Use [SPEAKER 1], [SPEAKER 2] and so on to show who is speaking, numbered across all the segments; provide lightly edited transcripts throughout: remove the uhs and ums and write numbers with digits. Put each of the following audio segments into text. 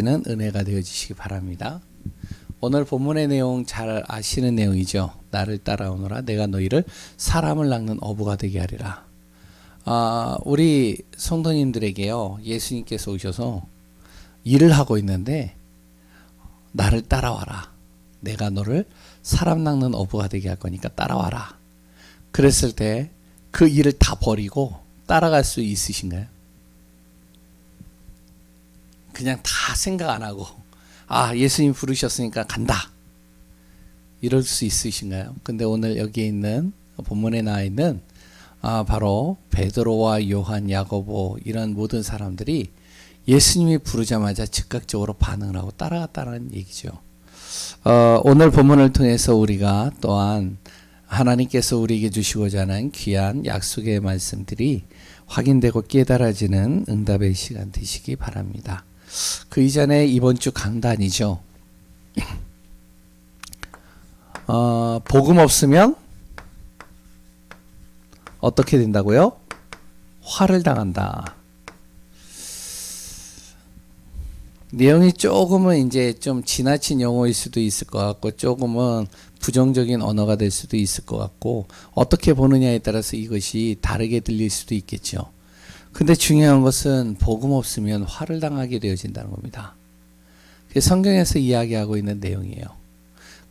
[SPEAKER 1] 는 은혜가 되어지시기 바랍니다. 오늘 본문의 내용 잘 아시는 내용이죠. 나를 따라오너라 내가 너희를 사람을 낚는 어부가 되게 하리라. 우리 성도님들에게요, 예수님께서 오셔서 일을 하고 있는데 나를 따라와라, 내가 너를 사람 낚는 어부가 되게 할 거니까 따라와라. 그랬을 때 그 일을 다 버리고 따라갈 수 있으신가요? 그냥 다 생각 안 하고 예수님 부르셨으니까 간다, 이럴 수 있으신가요? 근데 오늘 여기 있는 본문에 나와 있는 바로 베드로와 요한, 야고보 이런 모든 사람들이 예수님이 부르자마자 즉각적으로 반응을 하고 따라갔다는 얘기죠. 오늘 본문을 통해서 우리가 또한 하나님께서 우리에게 주시고자 하는 귀한 약속의 말씀들이 확인되고 깨달아지는 응답의 시간 되시기 바랍니다. 그 이전에 이번 주 강단이죠. 복음 없으면 어떻게 된다고요? 화를 당한다. 내용이 조금은 이제 좀 지나친 용어일 수도 있을 것 같고, 조금은 부정적인 언어가 될 수도 있을 것 같고, 어떻게 보느냐에 따라서 이것이 다르게 들릴 수도 있겠죠. 근데 중요한 것은 복음 없으면 화를 당하게 되어진다는 겁니다. 그게 성경에서 이야기하고 있는 내용이에요.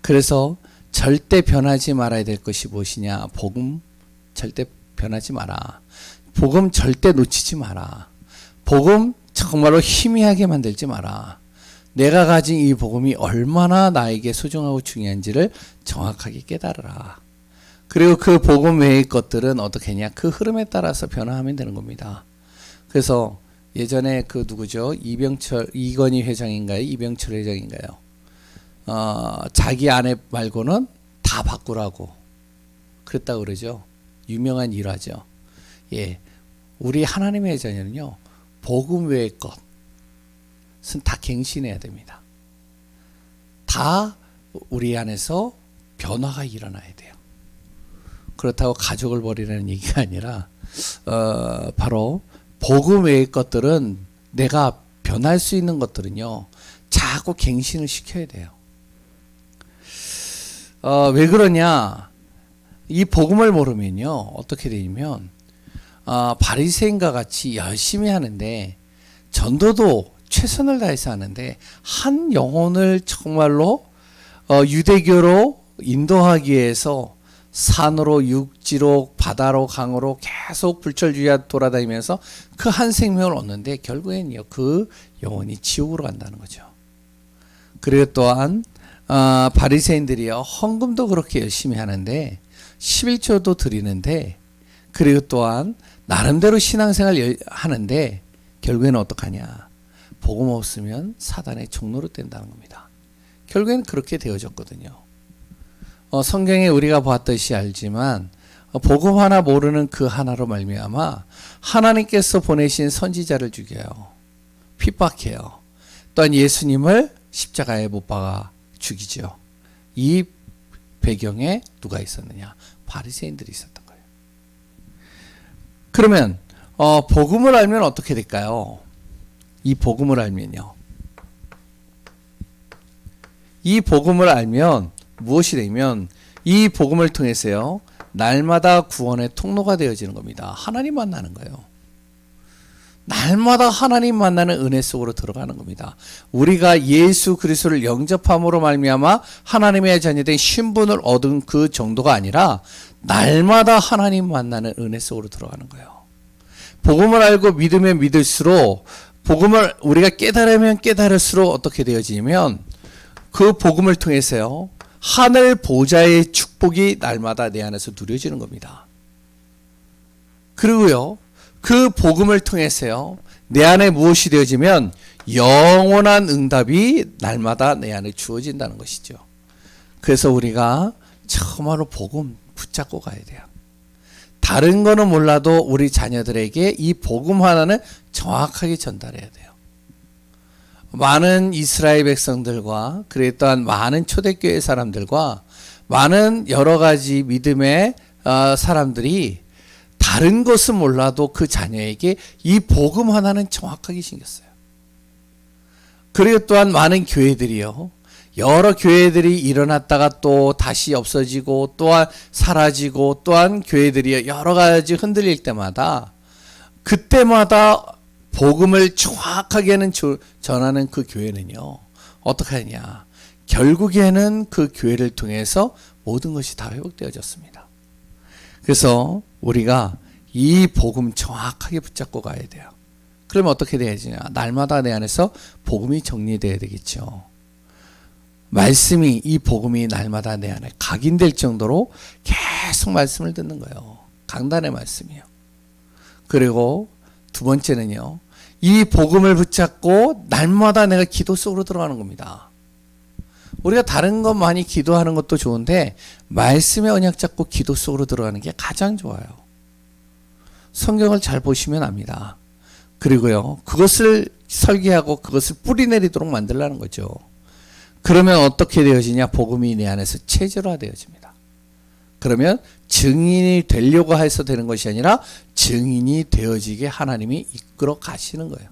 [SPEAKER 1] 그래서 절대 변하지 말아야 될 것이 무엇이냐? 복음 절대 변하지 마라. 복음 절대 놓치지 마라. 복음 정말로 희미하게 만들지 마라. 내가 가진 이 복음이 얼마나 나에게 소중하고 중요한지를 정확하게 깨달으라. 그리고 그 복음 외의 것들은 어떻게 했냐? 그 흐름에 따라서 변화하면 되는 겁니다. 그래서 예전에 그 누구죠? 이건희 회장인가요? 이병철 회장인가요? 자기 아내 말고는 다 바꾸라고 그랬다고 그러죠. 유명한 일화죠. 예, 우리 하나님의 자녀는요, 복음 외의 것은 다 갱신해야 됩니다. 다 우리 안에서 변화가 일어나야 돼요. 그렇다고 가족을 버리라는 얘기가 아니라 바로 복음 외의 것들은, 내가 변할 수 있는 것들은요, 자꾸 갱신을 시켜야 돼요. 왜 그러냐? 이 복음을 모르면요, 어떻게 되냐면 바리새인과 같이 열심히 하는데, 전도도 최선을 다해서 하는데, 한 영혼을 정말로 유대교로 인도하기 위해서 산으로, 육지로, 바다로, 강으로 계속 불철주야 돌아다니면서 그 한 생명을 얻는데, 결국엔요, 그 영혼이 지옥으로 간다는 거죠. 그리고 또한 바리새인들이요, 헌금도 그렇게 열심히 하는데 11조도 드리는데, 그리고 또한 나름대로 신앙생활 하는데 결국에는 어떡하냐? 복음 없으면 사단의 종로로 된다는 겁니다. 결국에는 그렇게 되어졌거든요. 성경에 우리가 봤듯이 알지만 복음 하나 모르는 그 하나로 말미암아 하나님께서 보내신 선지자를 죽여요. 핍박해요. 또한 예수님을 십자가에 못 박아 죽이죠. 이 배경에 누가 있었느냐? 바리새인들이 있었던 거예요. 그러면 복음을 알면 어떻게 될까요? 이 복음을 알면요, 이 복음을 알면 무엇이 되면, 이 복음을 통해서요, 날마다 구원의 통로가 되어지는 겁니다. 하나님 만나는 거예요. 날마다 하나님 만나는 은혜 속으로 들어가는 겁니다. 우리가 예수 그리스도를 영접함으로 말미암아 하나님의 자녀된 신분을 얻은 그 정도가 아니라, 날마다 하나님 만나는 은혜 속으로 들어가는 거예요. 복음을 알고 믿으면 믿을수록, 복음을 우리가 깨달으면 깨달을수록 어떻게 되어지냐면, 그 복음을 통해서요, 하늘 보좌의 축복이 날마다 내 안에서 누려지는 겁니다. 그리고요, 그 복음을 통해서요, 내 안에 무엇이 되어지면 영원한 응답이 날마다 내 안에 주어진다는 것이죠. 그래서 우리가 정말로 복음 붙잡고 가야 돼요. 다른 거는 몰라도 우리 자녀들에게 이 복음 하나는 정확하게 전달해야 돼요. 많은 이스라엘 백성들과, 그리고 또한 많은 초대교회 사람들과 많은 여러 가지 믿음의 사람들이 다른 것은 몰라도 그 자녀에게 이 복음 하나는 정확하게 신겼어요. 그리고 또한 많은 교회들이요. 여러 교회들이 일어났다가 또 다시 없어지고 또한 사라지고 또한 교회들이 여러 가지 흔들릴 때마다 그때마다 복음을 정확하게는 전하는 그 교회는요. 어떻게 하냐. 결국에는 그 교회를 통해서 모든 것이 다 회복되어졌습니다. 그래서 우리가 이 복음 정확하게 붙잡고 가야 돼요. 그러면 어떻게 돼야지냐. 날마다 내 안에서 복음이 정리되어야 되겠죠. 말씀이 이 복음이 날마다 내 안에 각인될 정도로 계속 말씀을 듣는 거예요. 강단의 말씀이요. 그리고 두 번째는요. 이 복음을 붙잡고 날마다 내가 기도 속으로 들어가는 겁니다. 우리가 다른 것 많이 기도하는 것도 좋은데 말씀의 언약 잡고 기도 속으로 들어가는 게 가장 좋아요. 성경을 잘 보시면 압니다. 그리고요. 그것을 설계하고 그것을 뿌리내리도록 만들라는 거죠. 그러면 어떻게 되어지냐? 복음이 내 안에서 체질화되어집니다. 그러면 증인이 되려고 해서 되는 것이 아니라 증인이 되어지게 하나님이 이끌어 가시는 거예요.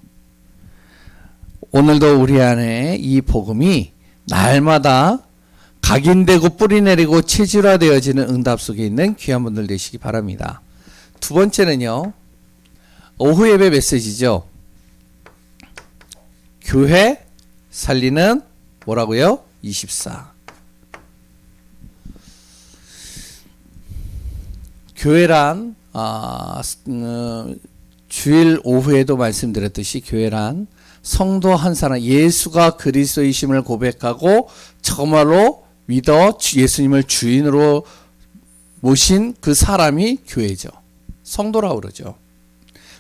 [SPEAKER 1] 오늘도 우리 안에 이 복음이 날마다 각인되고 뿌리내리고 체질화되어지는 응답 속에 있는 귀한 분들 되시기 바랍니다. 두 번째는요. 오후 예배 메시지죠. 교회 살리는 뭐라고요? 24. 교회란 주일 오후에도 말씀드렸듯이 교회란 성도 한 사람 예수가 그리스도이심을 고백하고 정말로 믿어 예수님을 주인으로 모신 그 사람이 교회죠. 성도라고 그러죠.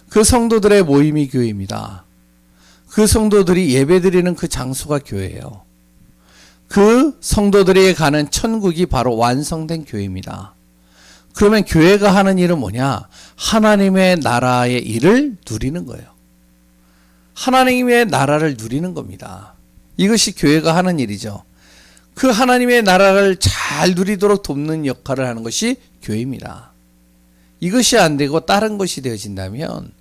[SPEAKER 1] 그 성도들의 모임이 교회입니다. 그 성도들이 예배드리는 그 장소가 교회예요. 그 성도들이 가는 천국이 바로 완성된 교회입니다. 그러면 교회가 하는 일은 뭐냐? 하나님의 나라의 일을 누리는 거예요. 하나님의 나라를 누리는 겁니다. 이것이 교회가 하는 일이죠. 그 하나님의 나라를 잘 누리도록 돕는 역할을 하는 것이 교회입니다. 이것이 안 되고 다른 것이 되어진다면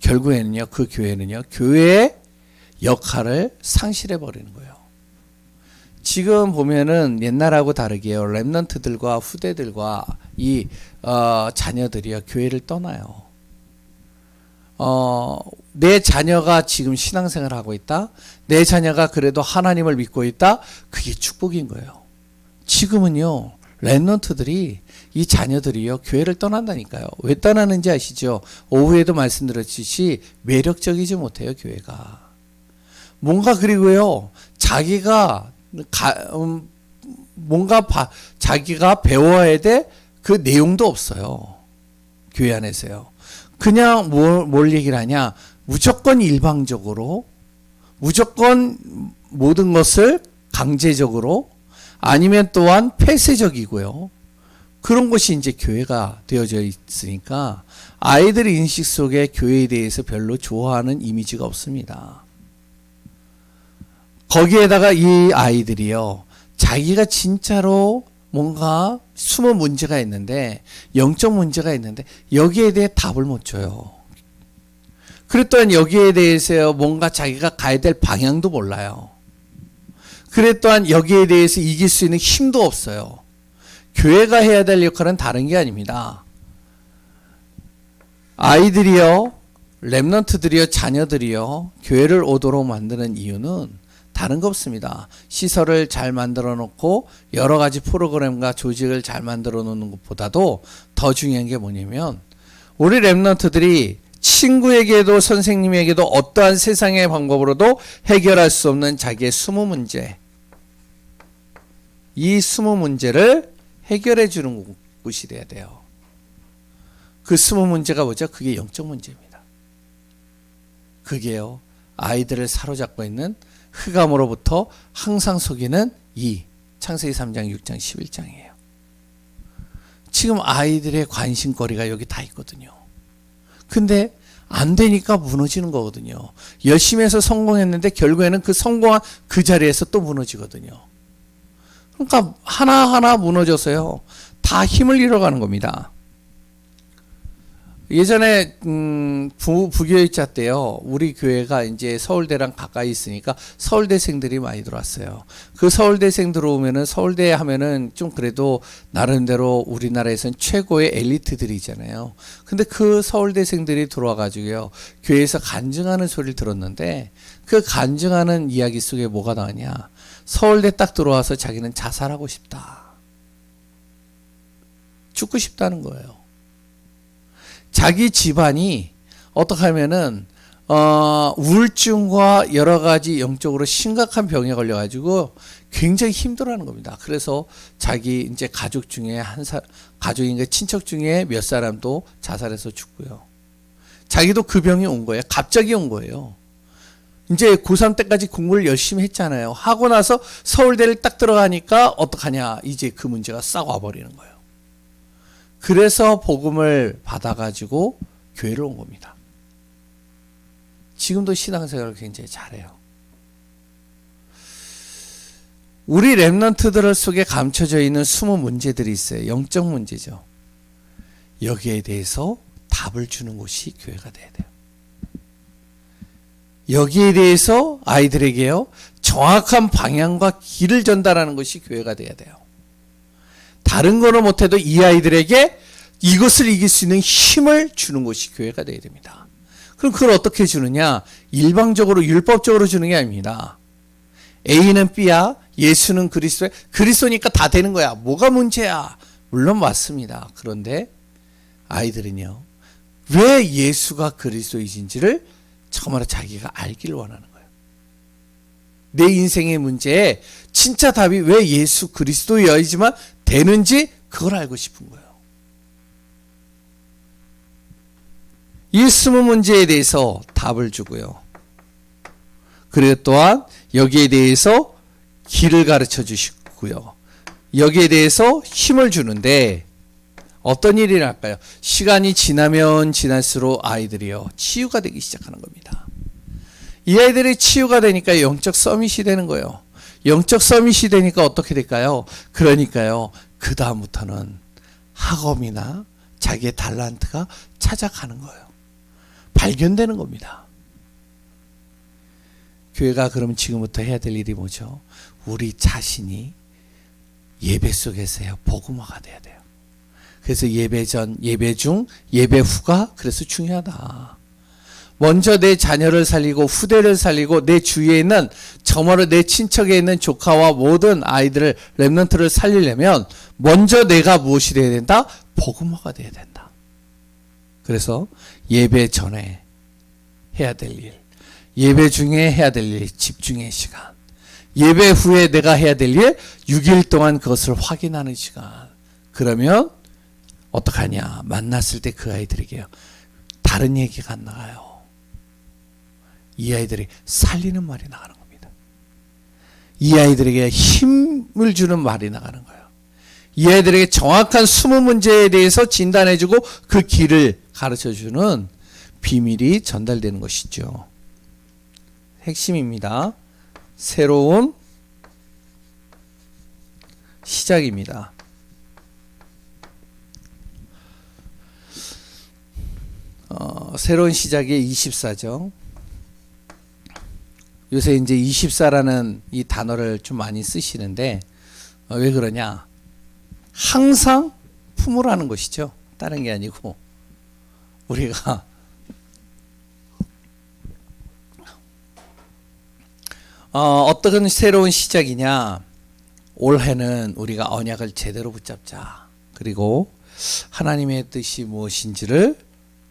[SPEAKER 1] 결국에는요, 그 교회는요, 교회의 역할을 상실해 버리는 거예요. 지금 보면은 옛날하고 다르게요. 렘넌트들과 후대들과 이 자녀들이요, 교회를 떠나요. 내 자녀가 지금 신앙생활을 하고 있다. 내 자녀가 그래도 하나님을 믿고 있다. 그게 축복인 거예요. 지금은요, 렘넌트들이 이 자녀들이요, 교회를 떠난다니까요. 왜 떠나는지 아시죠? 오후에도 말씀드렸듯이 매력적이지 못해요, 교회가. 뭔가 그리고요, 자기가 자기가 배워야 돼 그 내용도 없어요. 교회 안에서요. 그냥 뭘 얘기를 하냐? 무조건 일방적으로, 무조건 모든 것을 강제적으로, 아니면 또한 폐쇄적이고요. 그런 것이 이제 교회가 되어져 있으니까 아이들의 인식 속에 교회에 대해서 별로 좋아하는 이미지가 없습니다. 거기에다가 이 아이들이요, 자기가 진짜로 뭔가 숨은 문제가 있는데, 영적 문제가 있는데 여기에 대해 답을 못 줘요. 그랬더니 여기에 대해서 뭔가 자기가 가야 될 방향도 몰라요. 그랬더니 여기에 대해서 이길 수 있는 힘도 없어요. 교회가 해야 될 역할은 다른 게 아닙니다. 아이들이요, 렘넌트들이요, 자녀들이요, 교회를 오도록 만드는 이유는 다른 거 없습니다. 시설을 잘 만들어 놓고 여러 가지 프로그램과 조직을 잘 만들어 놓는 것보다도 더 중요한 게 뭐냐면, 우리 렘넌트들이 친구에게도 선생님에게도 어떠한 세상의 방법으로도 해결할 수 없는 자기의 숨은 문제, 이 숨은 문제를 해결해 주는 곳이 돼야 돼요. 그 숨은 문제가 뭐죠? 그게 영적 문제입니다. 그게요, 아이들을 사로잡고 있는 흑암으로부터 항상 속이는 이 창세기 3장, 6장, 11장이에요. 지금 아이들의 관심거리가 여기 다 있거든요. 근데 안 되니까 무너지는 거거든요. 열심히 해서 성공했는데 결국에는 그 성공한 그 자리에서 또 무너지거든요. 그러니까 하나하나 무너져서요, 다 힘을 잃어가는 겁니다. 예전에 부교육자 때요. 우리 교회가 이제 서울대랑 가까이 있으니까 서울대생들이 많이 들어왔어요. 그 서울대생 들어오면은 서울대 하면은 좀 그래도 나름대로 우리나라에선 최고의 엘리트들이잖아요. 근데 그 서울대생들이 들어와 가지고요. 교회에서 간증하는 소리를 들었는데 그 간증하는 이야기 속에 뭐가 나왔냐? 서울대 딱 들어와서 자기는 자살하고 싶다. 죽고 싶다는 거예요. 자기 집안이 어떻게 하면은 우울증과 여러 가지 영적으로 심각한 병에 걸려 가지고 굉장히 힘들어하는 겁니다. 그래서 자기 이제 가족 중에 가족인가 친척 중에 몇 사람도 자살해서 죽고요. 자기도 그 병이 온 거예요. 갑자기 온 거예요. 이제 고3 때까지 공부를 열심히 했잖아요. 하고 나서 서울대를 딱 들어가니까 어떡하냐. 이제 그 문제가 싹 와버리는 거예요. 그래서 복음을 받아가지고 교회를 온 겁니다. 지금도 신앙생활을 굉장히 잘해요. 우리 랩런트들 속에 감춰져 있는 숨은 문제들이 있어요. 영적 문제죠. 여기에 대해서 답을 주는 곳이 교회가 돼야 돼요. 여기에 대해서 아이들에게요, 정확한 방향과 길을 전달하는 것이 교회가 돼야 돼요. 다른 거는 못해도 이 아이들에게 이것을 이길 수 있는 힘을 주는 것이 교회가 돼야 됩니다. 그럼 그걸 어떻게 주느냐? 일방적으로 율법적으로 주는 게 아닙니다. A는 B야, 예수는 그리스도야. 그리스도니까 다 되는 거야. 뭐가 문제야? 물론 맞습니다. 그런데 아이들은요, 왜 예수가 그리스도이신지를 정말로 자기가 알기를 원하는 거예요. 내 인생의 문제에 진짜 답이 왜 예수 그리스도여야지만 되는지 그걸 알고 싶은 거예요. 이 숨은 문제에 대해서 답을 주고요. 그리고 또한 여기에 대해서 길을 가르쳐 주시고요. 여기에 대해서 힘을 주는데 어떤 일이 날까요? 시간이 지나면 지날수록 아이들이요, 치유가 되기 시작하는 겁니다. 이 아이들이 치유가 되니까 영적 서밋이 되는 거예요. 영적 서밋이 되니까 어떻게 될까요? 그러니까요, 그 다음부터는 학업이나 자기의 달란트가 찾아가는 거예요. 발견되는 겁니다. 교회가 그럼 지금부터 해야 될 일이 뭐죠? 우리 자신이 예배 속에서요, 복음화가 돼야 돼요. 그래서 예배 전, 예배 중, 예배 후가 그래서 중요하다. 먼저 내 자녀를 살리고 후대를 살리고 내 주위에 있는 정말로 내 친척에 있는 조카와 모든 아이들을 렘넌트를 살리려면 먼저 내가 무엇이 돼야 된다? 복음화가 돼야 된다. 그래서 예배 전에 해야 될 일, 예배 중에 해야 될 일, 집중의 시간, 예배 후에 내가 해야 될 일, 6일 동안 그것을 확인하는 시간. 그러면 어떡하냐? 만났을 때 그 아이들에게요, 다른 얘기가 안 나가요. 이 아이들이 살리는 말이 나가는 겁니다. 이 아이들에게 힘을 주는 말이 나가는 거예요. 이 아이들에게 정확한 숨은 문제에 대해서 진단해주고 그 길을 가르쳐주는 비밀이 전달되는 것이죠. 핵심입니다. 새로운 시작입니다. 새로운 시작의 24죠. 요새 이제 24라는 이 단어를 좀 많이 쓰시는데 왜 그러냐? 항상 품으라는 것이죠. 다른 게 아니고 우리가 어떤 새로운 시작이냐? 올해는 우리가 언약을 제대로 붙잡자. 그리고 하나님의 뜻이 무엇인지를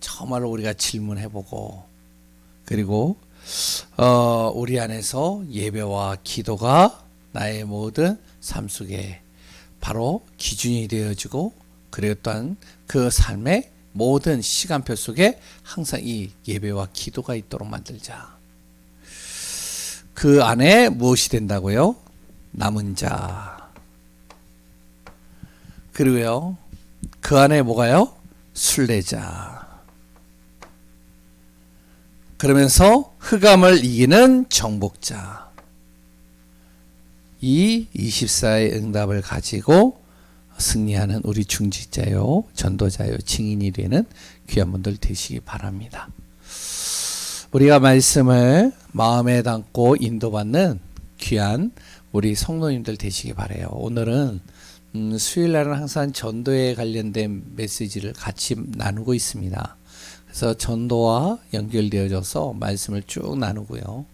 [SPEAKER 1] 정말로 우리가 질문해보고, 그리고 우리 안에서 예배와 기도가 나의 모든 삶 속에 바로 기준이 되어지고, 그리고 또한 그 삶의 모든 시간표 속에 항상 이 예배와 기도가 있도록 만들자. 그 안에 무엇이 된다고요? 남은 자. 그리고요, 그 안에 뭐가요? 순례자. 그러면서 흑암을 이기는 정복자. 이 24의 응답을 가지고 승리하는 우리 중직자요, 전도자요, 증인이 되는 귀한 분들 되시기 바랍니다. 우리가 말씀을 마음에 담고 인도받는 귀한 우리 성도님들 되시기 바라요. 오늘은 수요일날은 항상 전도에 관련된 메시지를 같이 나누고 있습니다. 그래서 전도와 연결되어져서 말씀을 쭉 나누고요.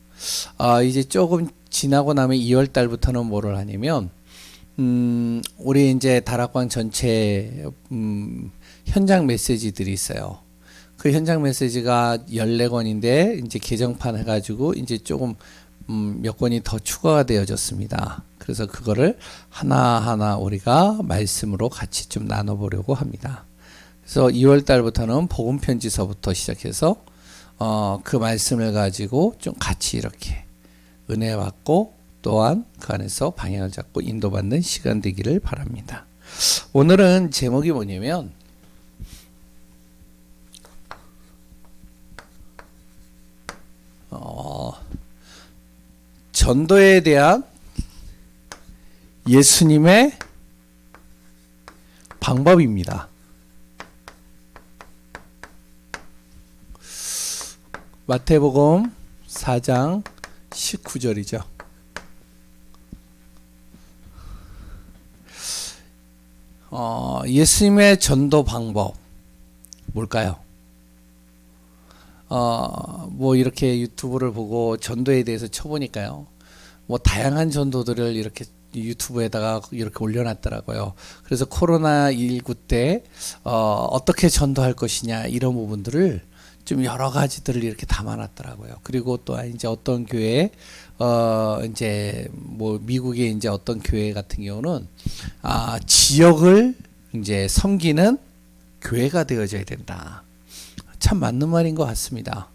[SPEAKER 1] 이제 조금 지나고 나면 2월 달부터는 뭐를 하냐면 우리 이제 다락방 전체 현장 메시지들이 있어요. 그 현장 메시지가 14권인데 이제 개정판 해가지고 이제 조금 몇 권이 더 추가가 되어졌습니다. 그래서 그거를 하나하나 우리가 말씀으로 같이 좀 나눠보려고 합니다. 그래서 2월 달부터는 복음 편지서부터 시작해서 그 말씀을 가지고 좀 같이 이렇게 은혜 받고 또한 그 안에서 방향을 잡고 인도받는 시간 되기를 바랍니다. 오늘은 제목이 뭐냐면 전도에 대한 예수님의 방법입니다. 마태복음 4장 19절이죠. 예수님의 전도 방법 뭘까요? 뭐 이렇게 유튜브를 보고 전도에 대해서 쳐보니까요. 뭐 다양한 전도들을 이렇게 유튜브에다가 이렇게 올려놨더라고요. 그래서 코로나19 때 어떻게 전도할 것이냐 이런 부분들을 좀 여러 가지들을 이렇게 담아놨더라고요. 그리고 또 이제 어떤 교회 이제 뭐 미국의 이제 어떤 교회 같은 경우는 지역을 이제 섬기는 교회가 되어져야 된다. 참 맞는 말인 것 같습니다.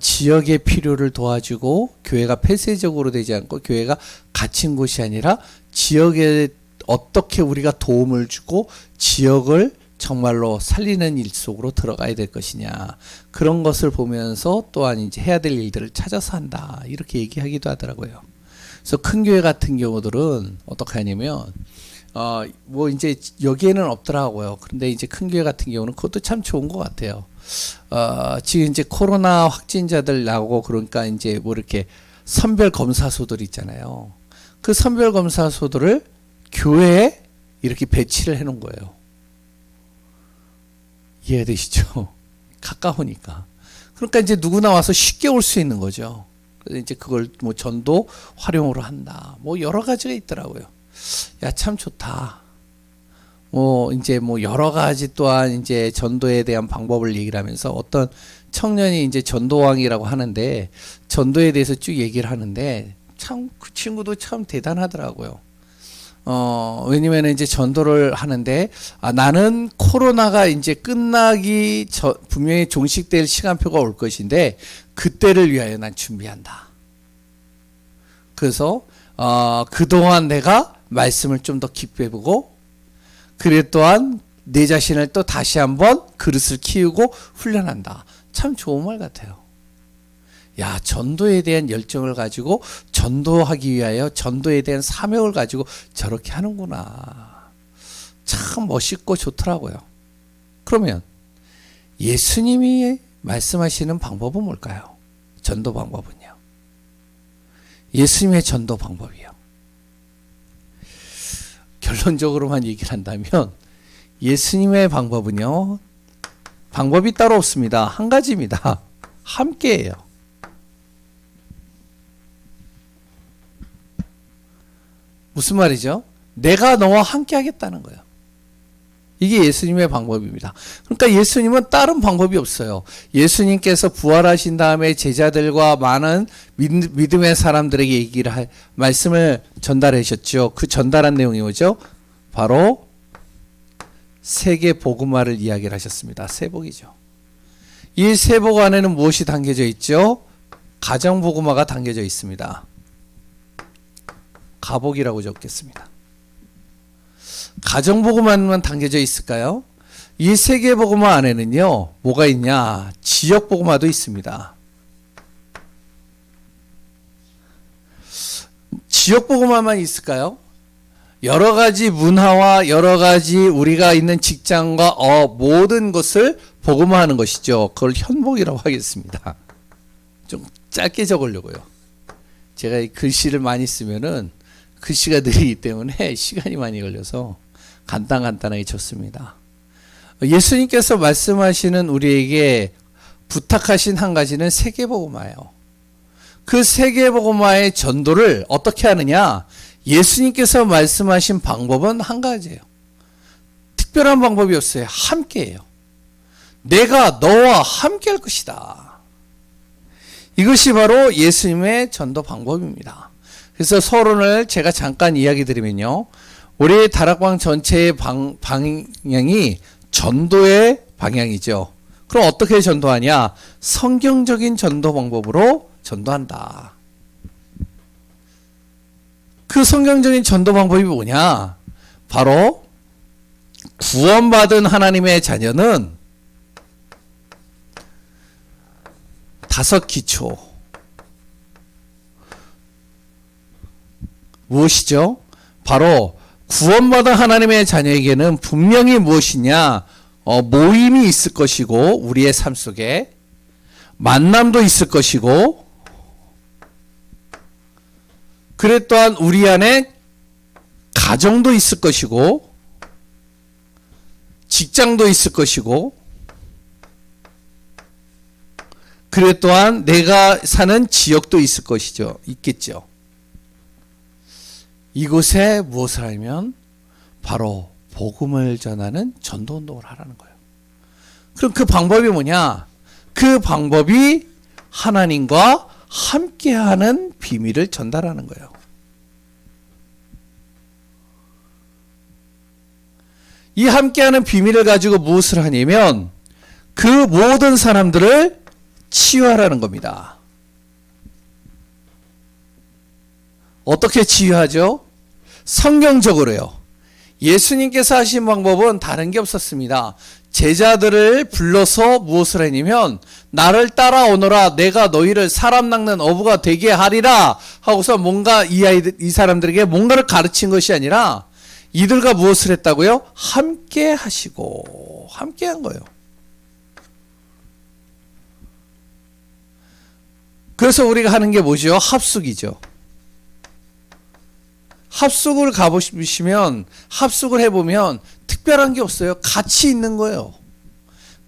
[SPEAKER 1] 지역의 필요를 도와주고 교회가 폐쇄적으로 되지 않고 교회가 갇힌 곳이 아니라 지역에 어떻게 우리가 도움을 주고 지역을 정말로 살리는 일 속으로 들어가야 될 것이냐 그런 것을 보면서 또한 이제 해야 될 일들을 찾아서 한다 이렇게 얘기하기도 하더라고요. 그래서 큰 교회 같은 경우들은 어떻게 하냐면 뭐 이제 여기에는 없더라고요. 그런데 이제 큰 교회 같은 경우는 그것도 참 좋은 것 같아요. 지금 이제 코로나 확진자들 나오고 그러니까 이제 뭐 이렇게 선별 검사소들 있잖아요. 그 선별 검사소들을 교회에 이렇게 배치를 해 놓은 거예요. 이해되시죠? 가까우니까. 그러니까 이제 누구나 와서 쉽게 올 수 있는 거죠. 그래서 이제 그걸 뭐 전도 활용으로 한다. 뭐 여러 가지가 있더라고요. 야, 참 좋다. 뭐 이제 뭐 여러 가지 또한 이제 전도에 대한 방법을 얘기를 하면서 어떤 청년이 이제 전도왕이라고 하는데 전도에 대해서 쭉 얘기를 하는데 참 그 친구도 참 대단하더라고요. 왜냐면 이제 전도를 하는데 나는 코로나가 이제 끝나기 분명히 종식될 시간표가 올 것인데 그때를 위하여 난 준비한다. 그래서 그동안 내가 말씀을 좀 더 깊이 해보고 그래 또한 내 자신을 또 다시 한번 그릇을 키우고 훈련한다. 참 좋은 말 같아요. 야, 전도에 대한 열정을 가지고 전도하기 위하여 전도에 대한 사명을 가지고 저렇게 하는구나. 참 멋있고 좋더라고요. 그러면 예수님이 말씀하시는 방법은 뭘까요? 전도 방법은요. 예수님의 전도 방법이요. 결론적으로만 얘기를 한다면 예수님의 방법은요. 방법이 따로 없습니다. 한 가지입니다. 함께예요. 무슨 말이죠? 내가 너와 함께 하겠다는 거예요. 이게 예수님의 방법입니다. 그러니까 예수님은 다른 방법이 없어요. 예수님께서 부활하신 다음에 제자들과 많은 믿음의 사람들에게 말씀을 전달하셨죠. 그 전달한 내용이 뭐죠? 바로 세계 복음화를 이야기를 하셨습니다. 세복이죠. 이 세복 안에는 무엇이 담겨져 있죠? 가정 복음화가 담겨져 있습니다. 가복이라고 적겠습니다. 가정복음화만 담겨져 있을까요? 이 세계복음화 안에는요. 뭐가 있냐? 지역복음화도 있습니다. 지역복음화만 있을까요? 여러 가지 문화와 여러 가지 우리가 있는 직장과 모든 것을 복음화하는 것이죠. 그걸 현복이라고 하겠습니다. 좀 짧게 적으려고요. 제가 이 글씨를 많이 쓰면은 글씨가 느리기 때문에 시간이 많이 걸려서 간단하게 쳤습니다. 예수님께서 말씀하시는 우리에게 부탁하신 한 가지는 세계복음화예요. 그 세계복음화의 전도를 어떻게 하느냐? 예수님께서 말씀하신 방법은 한 가지예요. 특별한 방법이 없어요. 함께해요. 내가 너와 함께 할 것이다. 이것이 바로 예수님의 전도 방법입니다. 그래서 서론을 제가 잠깐 이야기 드리면요. 우리 다락방 전체의 방향이 전도의 방향이죠. 그럼 어떻게 전도하냐? 성경적인 전도 방법으로 전도한다. 그 성경적인 전도 방법이 뭐냐? 바로 구원받은 하나님의 자녀는 5 기초. 무엇이죠? 바로 구원받은 하나님의 자녀에게는 분명히 무엇이냐? 모임이 있을 것이고, 우리의 삶 속에 만남도 있을 것이고, 그래 또한 우리 안에 가정도 있을 것이고, 직장도 있을 것이고, 그래 또한 내가 사는 지역도 있을 것이죠. 있겠죠. 이곳에 무엇을 하면 바로 복음을 전하는 전도운동을 하라는 거예요. 그럼 그 방법이 뭐냐? 그 방법이 하나님과 함께하는 비밀을 전달하는 거예요. 이 함께하는 비밀을 가지고 무엇을 하냐면 그 모든 사람들을 치유하라는 겁니다. 어떻게 치유하죠? 성경적으로요. 예수님께서 하신 방법은 다른 게 없었습니다. 제자들을 불러서 무엇을 했냐면 나를 따라오너라 내가 너희를 사람 낚는 어부가 되게 하리라 하고서 뭔가 이 사람들에게 뭔가를 가르친 것이 아니라 이들과 무엇을 했다고요? 함께 하시고 함께 한 거예요. 그래서 우리가 하는 게 뭐죠? 합숙이죠. 합숙을 가보시면 합숙을 해보면 특별한 게 없어요. 같이 있는 거예요.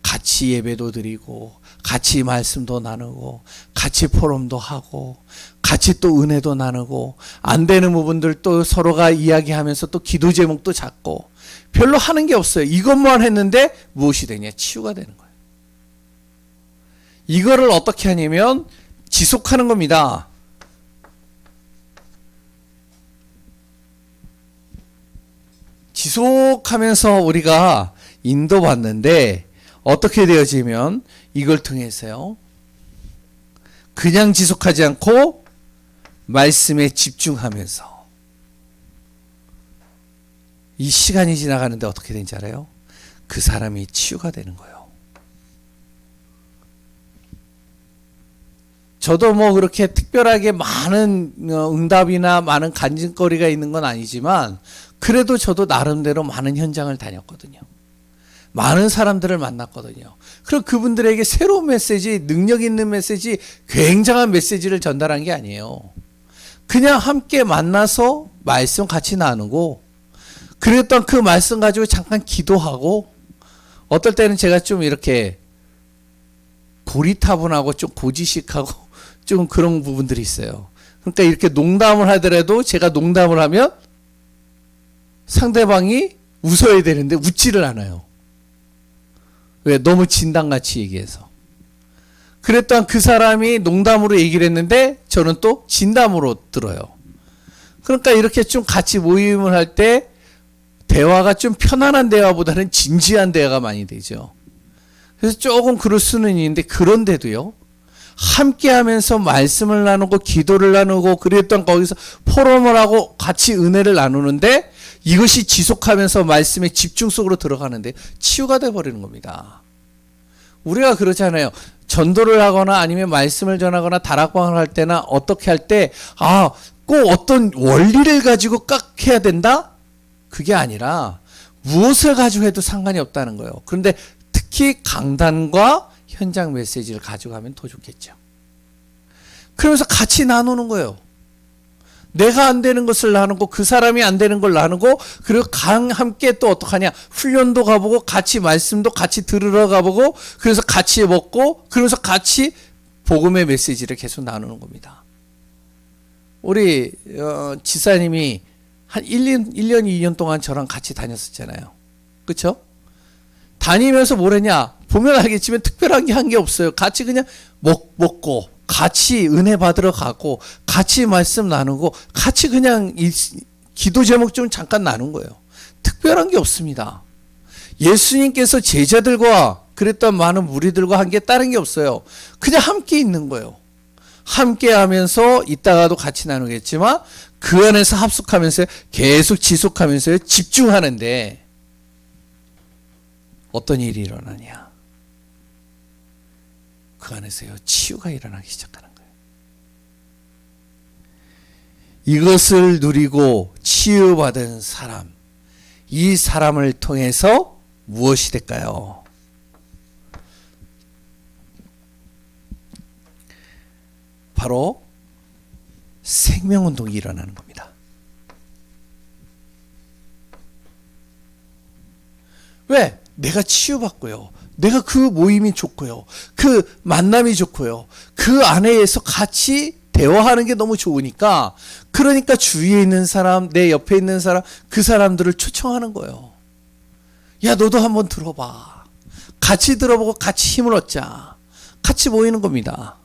[SPEAKER 1] 같이 예배도 드리고 같이 말씀도 나누고 같이 포럼도 하고 같이 또 은혜도 나누고 안 되는 부분들 또 서로가 이야기하면서 또 기도 제목도 잡고 별로 하는 게 없어요. 이것만 했는데 무엇이 되냐? 치유가 되는 거예요. 이거를 어떻게 하냐면 지속하는 겁니다. 지속하면서 우리가 인도받는데 어떻게 되어지면 이걸 통해서요. 그냥 지속하지 않고 말씀에 집중하면서 이 시간이 지나가는데 어떻게 되는지 알아요? 그 사람이 치유가 되는 거예요. 저도 뭐 그렇게 특별하게 많은 응답이나 많은 간증거리가 있는 건 아니지만 그래도 저도 나름대로 많은 현장을 다녔거든요. 많은 사람들을 만났거든요. 그럼 그분들에게 새로운 메시지, 능력 있는 메시지, 굉장한 메시지를 전달한 게 아니에요. 그냥 함께 만나서 말씀 같이 나누고 그랬던 그 말씀 가지고 잠깐 기도하고 어떨 때는 제가 좀 이렇게 고리타분하고 좀 고지식하고 좀 그런 부분들이 있어요. 그러니까 이렇게 농담을 하더라도 제가 농담을 하면 상대방이 웃어야 되는데 웃지를 않아요. 왜? 너무 진담같이 얘기해서. 그랬던 그 사람이 농담으로 얘기를 했는데 저는 또 진담으로 들어요. 그러니까 이렇게 좀 같이 모임을 할 때 대화가 좀 편안한 대화보다는 진지한 대화가 많이 되죠. 그래서 조금 그럴 수는 있는데 그런데도요. 함께 하면서 말씀을 나누고 기도를 나누고 그랬던 거기서 포럼을 하고 같이 은혜를 나누는데 이것이 지속하면서 말씀의 집중 속으로 들어가는데 치유가 돼버리는 겁니다. 우리가 그렇잖아요. 전도를 하거나 아니면 말씀을 전하거나 다락방을 할 때나 어떻게 할 때 꼭 어떤 원리를 가지고 깍 해야 된다? 그게 아니라 무엇을 가지고 해도 상관이 없다는 거예요. 그런데 특히 강단과 현장 메시지를 가져가면 더 좋겠죠. 그러면서 같이 나누는 거예요. 내가 안 되는 것을 나누고 그 사람이 안 되는 걸 나누고, 그리고 함께 또 어떡하냐, 훈련도 가보고 같이 말씀도 같이 들으러 가보고, 그래서 같이 먹고, 그러면서 같이 복음의 메시지를 계속 나누는 겁니다. 우리 지사님이 한 1년, 2년 동안 저랑 같이 다녔었잖아요. 그렇죠? 다니면서 뭘 했냐, 보면 알겠지만 특별한 게 한 게 없어요. 같이 그냥 먹고 같이 은혜 받으러 가고 같이 말씀 나누고 같이 그냥 기도 제목 좀 잠깐 나눈 거예요. 특별한 게 없습니다. 예수님께서 제자들과 그랬던 많은 무리들과 한 게 다른 게 없어요. 그냥 함께 있는 거예요. 함께 하면서 이따가도 같이 나누겠지만 그 안에서 합숙하면서 계속 지속하면서 집중하는데 어떤 일이 일어나냐, 그 안에서요 치유가 일어나기 시작하는 거예요. 이것을 누리고 치유받은 사람, 이 사람을 통해서 무엇이 될까요? 바로 생명운동이 일어나는 겁니다. 왜? 내가 치유받고요, 내가 그 모임이 좋고요, 그 만남이 좋고요, 그 안에서 같이 대화하는 게 너무 좋으니까, 그러니까 주위에 있는 사람, 내 옆에 있는 사람, 그 사람들을 초청하는 거예요. 야, 너도 한번 들어봐. 같이 들어보고 같이 힘을 얻자. 같이 모이는 겁니다.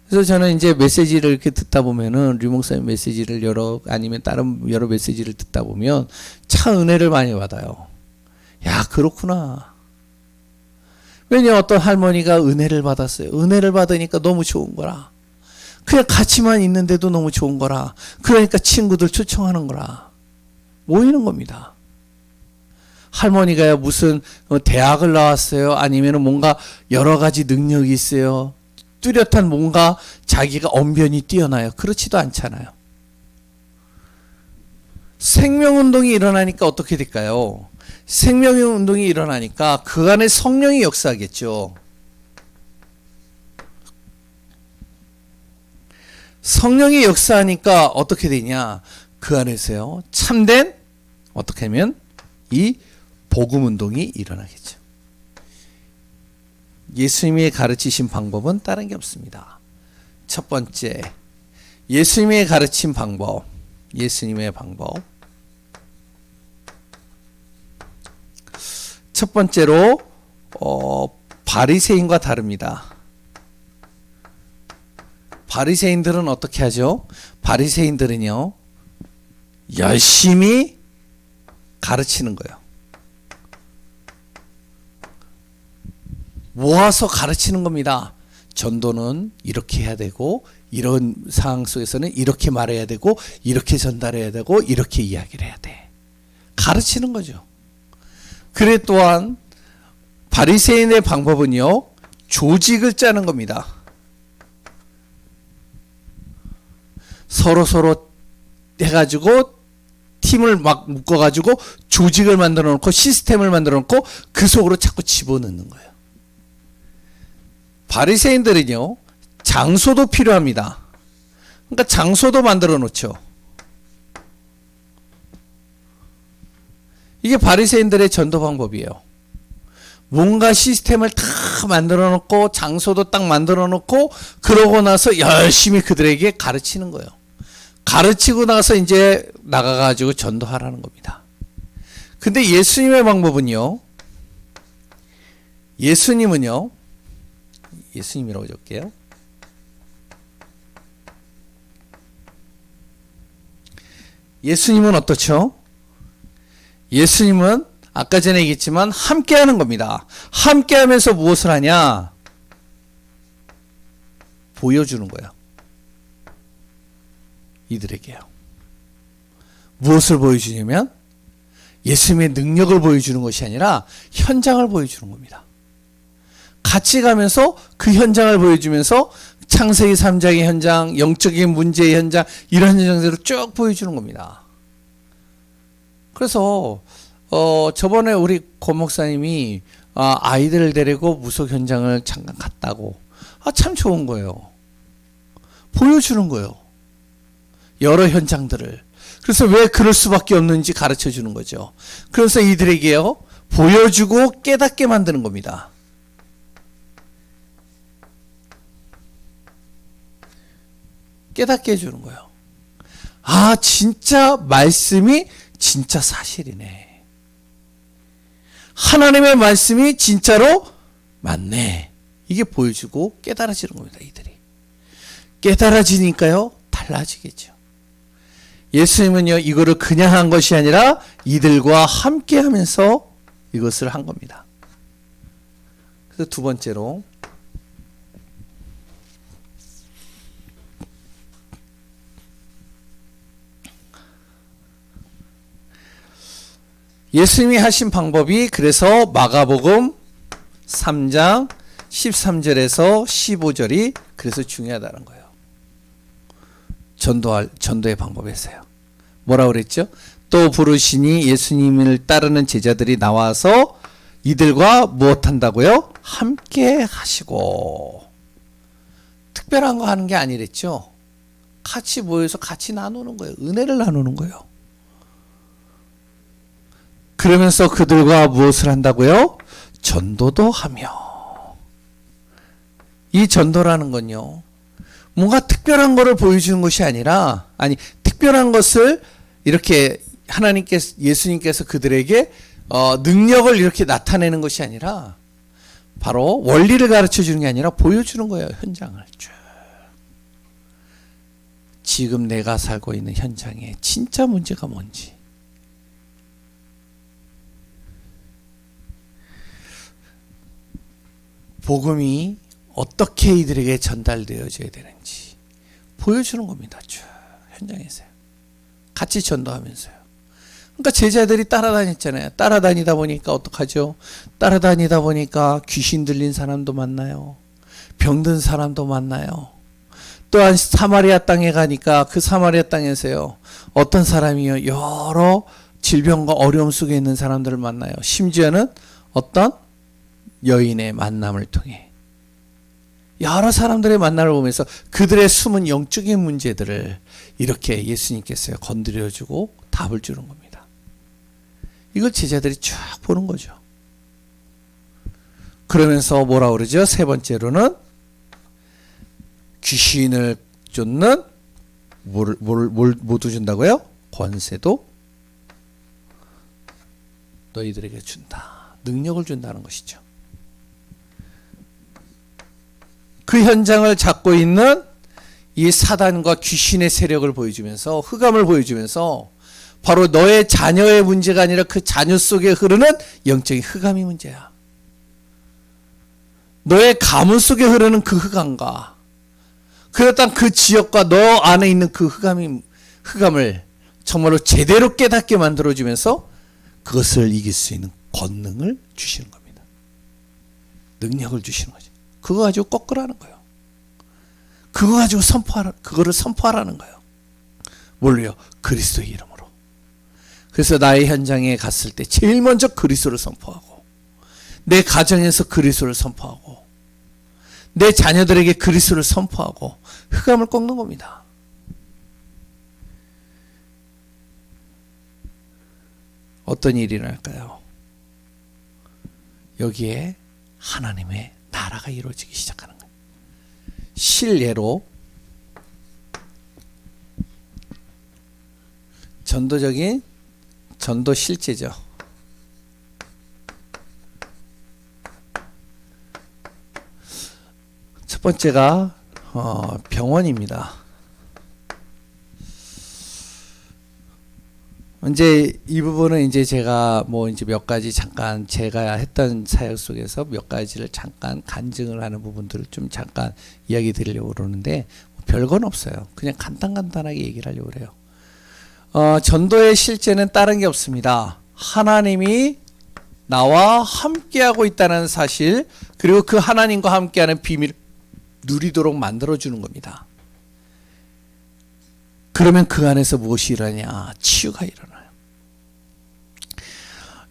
[SPEAKER 1] 그래서 저는 이제 메시지를 이렇게 듣다 보면은, 류 목사님 메시지를 아니면 다른 여러 메시지를 듣다 보면 참 은혜를 많이 받아요. 야, 그렇구나. 왜냐, 어떤 할머니가 은혜를 받았어요. 은혜를 받으니까 너무 좋은 거라. 그냥 같이만 있는데도 너무 좋은 거라. 그러니까 친구들 초청하는 거라. 모이는 겁니다. 할머니가 무슨 대학을 나왔어요? 아니면 뭔가 여러 가지 능력이 있어요? 뚜렷한 뭔가 자기가 언변이 뛰어나요? 그렇지도 않잖아요. 생명운동이 일어나니까 어떻게 될까요? 생명운동이 일어나니까 그 안에 성령이 역사하겠죠. 성령이 역사하니까 어떻게 되냐, 그 안에서요 참된, 어떻게 하면 이 복음운동이 일어나겠죠. 예수님이 가르치신 방법은 다른 게 없습니다. 첫 번째, 예수님이 가르친 방법, 예수님의 방법. 첫 번째로 바리새인과 다릅니다. 바리새인들은 어떻게 하죠? 바리새인들은요 열심히 가르치는 거예요. 모아서 가르치는 겁니다. 전도는 이렇게 해야 되고, 이런 상황 속에서는 이렇게 말해야 되고, 이렇게 전달해야 되고, 이렇게 이야기를 해야 돼. 가르치는 거죠. 그래, 또한 바리새인의 방법은요 조직을 짜는 겁니다. 서로 해가지고 팀을 막 묶어가지고 조직을 만들어 놓고 시스템을 만들어 놓고 그 속으로 자꾸 집어넣는 거예요. 바리새인들은요 장소도 필요합니다. 그러니까 장소도 만들어 놓죠. 이게 바리새인들의 전도 방법이에요. 뭔가 시스템을 다 만들어 놓고 장소도 딱 만들어 놓고 그러고 나서 열심히 그들에게 가르치는 거예요. 가르치고 나서 이제 나가가지고 전도하라는 겁니다. 근데 예수님의 방법은요, 예수님이라고 적을게요. 예수님은 어떻죠? 예수님은 아까 전에 얘기했지만 함께 하는 겁니다. 함께 하면서 무엇을 하냐? 보여주는 거예요. 이들에게요. 무엇을 보여주냐면 예수님의 능력을 보여주는 것이 아니라 현장을 보여주는 겁니다. 같이 가면서 그 현장을 보여주면서 창세기 3장의 현장, 영적인 문제의 현장, 이런 현장들을 쭉 보여주는 겁니다. 그래서 저번에 우리 고 목사님이 아이들을 데리고 무속 현장을 잠깐 갔다고. 참 좋은 거예요. 보여주는 거예요. 여러 현장들을. 그래서 왜 그럴 수밖에 없는지 가르쳐 주는 거죠. 그래서 이들에게요, 보여주고 깨닫게 만드는 겁니다. 깨닫게 해주는 거예요. 진짜 말씀이 진짜 사실이네. 하나님의 말씀이 진짜로 맞네. 이게 보여주고 깨달아지는 겁니다. 이들이. 깨달아지니까요, 달라지겠죠. 예수님은요, 이거를 그냥 한 것이 아니라 이들과 함께 하면서 이것을 한 겁니다. 그래서 두 번째로, 예수님이 하신 방법이 그래서 마가복음 3장 13절에서 15절이 그래서 중요하다는 거예요. 전도의 방법이었어요. 뭐라고 그랬죠? 또 부르시니 예수님을 따르는 제자들이 나와서 이들과 무엇한다고요? 함께 하시고. 특별한 거 하는 게 아니랬죠. 같이 모여서 같이 나누는 거예요. 은혜를 나누는 거예요. 그러면서 그들과 무엇을 한다고요? 전도도 하며. 이 전도라는 건요, 뭔가 특별한 것을 보여주는 것이 아니라, 특별한 것을 이렇게 예수님께서 그들에게 능력을 이렇게 나타내는 것이 아니라, 바로 원리를 가르쳐 주는 게 아니라 보여주는 거예요. 현장을 쭉. 지금 내가 살고 있는 현장에 진짜 문제가 뭔지. 복음이 어떻게 이들에게 전달되어져야 되는지 보여주는 겁니다. 쭉 현장에서요. 같이 전도하면서요. 그러니까 제자들이 따라다녔잖아요. 따라다니다 보니까 어떡하죠? 따라다니다 보니까 귀신 들린 사람도 만나요. 병든 사람도 만나요. 또한 사마리아 땅에 가니까 그 사마리아 땅에서요, 어떤 사람이요, 여러 질병과 어려움 속에 있는 사람들을 만나요. 심지어는 어떤 여인의 만남을 통해 여러 사람들의 만남을 보면서 그들의 숨은 영적인 문제들을 이렇게 예수님께서 건드려주고 답을 주는 겁니다. 이걸 제자들이 쫙 보는 거죠. 그러면서 뭐라 그러죠? 세 번째로는 귀신을 쫓는 모두 준다고요? 권세도 너희들에게 준다. 능력을 준다는 것이죠. 그 현장을 잡고 있는 이 사단과 귀신의 세력을 보여주면서, 흑암을 보여주면서, 바로 너의 자녀의 문제가 아니라 그 자녀 속에 흐르는 영적인 흑암이 문제야. 너의 가문 속에 흐르는 그 흑암과, 그렇다면 그 지역과 너 안에 있는 그 흑암을 정말로 제대로 깨닫게 만들어주면서 그것을 이길 수 있는 권능을 주시는 겁니다. 능력을 주시는 거죠. 그거 가지고 꺾으라는 거예요. 그거 가지고 그거를 선포하라는 거예요. 뭘로요? 그리스도의 이름으로. 그래서 나의 현장에 갔을 때 제일 먼저 그리스도를 선포하고, 내 가정에서 그리스도를 선포하고, 내 자녀들에게 그리스도를 선포하고 흑암을 꺾는 겁니다. 어떤 일이 일어날까요? 여기에 하나님의 나라가 이루어지기 시작하는 거예요. 실례로 전도적인 전도 실제죠. 첫 번째가 병원입니다. 이제 이 부분은 이제 제가 이제 몇 가지 잠깐 제가 했던 사역 속에서 몇 가지를 잠깐 간증을 하는 부분들을 좀 잠깐 이야기 드리려고 그러는데, 별건 없어요. 그냥 간단하게 얘기를 하려고 그래요. 전도의 실제는 다른 게 없습니다. 하나님이 나와 함께하고 있다는 사실, 그리고 그 하나님과 함께하는 비밀을 누리도록 만들어주는 겁니다. 그러면 그 안에서 무엇이 일어나냐? 치유가 일어나요.